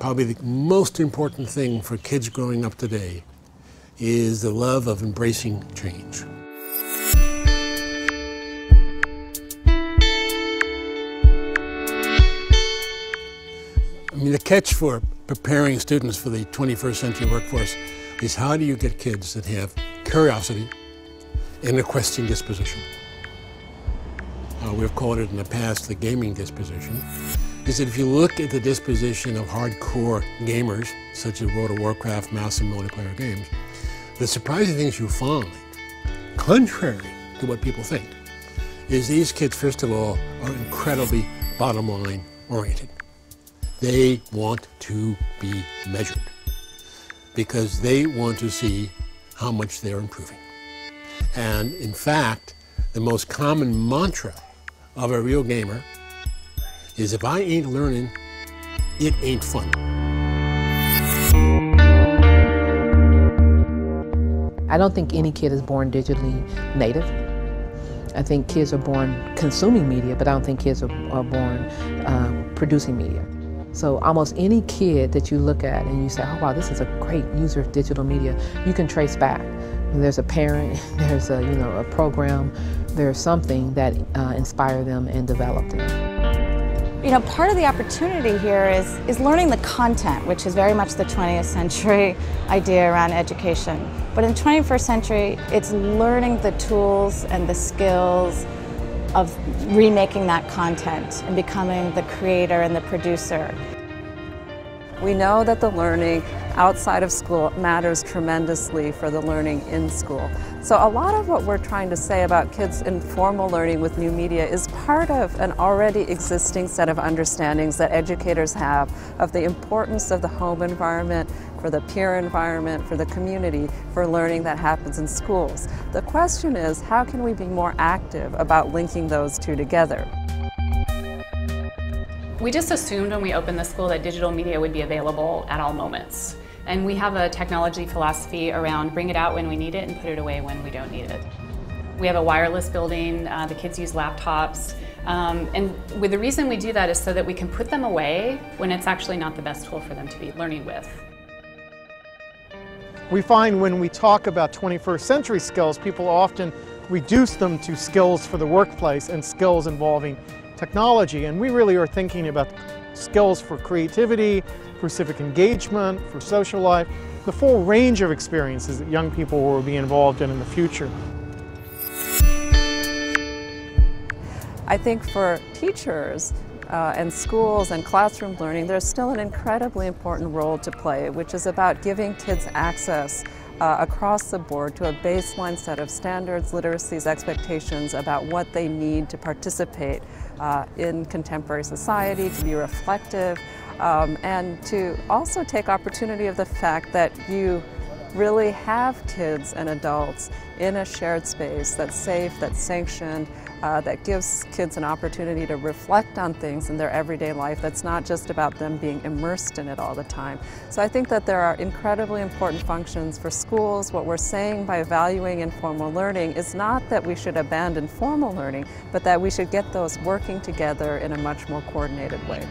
probably the most important thing for kids growing up today is the love of embracing change. I mean, the catch for preparing students for the 21st century workforce is how do you get kids that have curiosity and a questioning disposition? We've called it in the past the gaming disposition. Is that if you look at the disposition of hardcore gamers, such as World of Warcraft, massive multiplayer games, the surprising things you find, contrary to what people think, is these kids, first of all, are incredibly bottom line oriented. They want to be measured because they want to see how much they're improving. And in fact, the most common mantra of a real gamer is if I ain't learning, it ain't fun. I don't think any kid is born digitally native. I think kids are born consuming media, but I don't think kids are born producing media. So almost any kid that you look at and you say, oh wow, this is a great user of digital media, you can trace back. There's a parent, there's a program, there's something that inspired them and developed them. You know, part of the opportunity here is learning the content, which is very much the 20th century idea around education. But in the 21st century, it's learning the tools and the skills of remaking that content and becoming the creator and the producer. We know that the learning outside of school matters tremendously for the learning in school. So a lot of what we're trying to say about kids' informal learning with new media is part of an already existing set of understandings that educators have of the importance of the home environment, for the peer environment, for the community, for learning that happens in schools. The question is, how can we be more active about linking those two together? We just assumed when we opened the school that digital media would be available at all moments. And we have a technology philosophy around bring it out when we need it and put it away when we don't need it. We have a wireless building, the kids use laptops, and the reason we do that is so that we can put them away when it's actually not the best tool for them to be learning with. We find when we talk about 21st century skills, people often reduce them to skills for the workplace and skills involving technology, and we really are thinking about skills for creativity, for civic engagement, for social life, the full range of experiences that young people will be involved in the future. I think for teachers and schools and classroom learning, there's still an incredibly important role to play, which is about giving kids access across the board to a baseline set of standards, literacies, expectations about what they need to participate in contemporary society, to be reflective, and to also take opportunity of the fact that you really have kids and adults in a shared space that's safe, that's sanctioned, that gives kids an opportunity to reflect on things in their everyday life that's not just about them being immersed in it all the time. So I think that there are incredibly important functions for schools. What we're saying by valuing informal learning is not that we should abandon formal learning, but that we should get those working together in a much more coordinated way.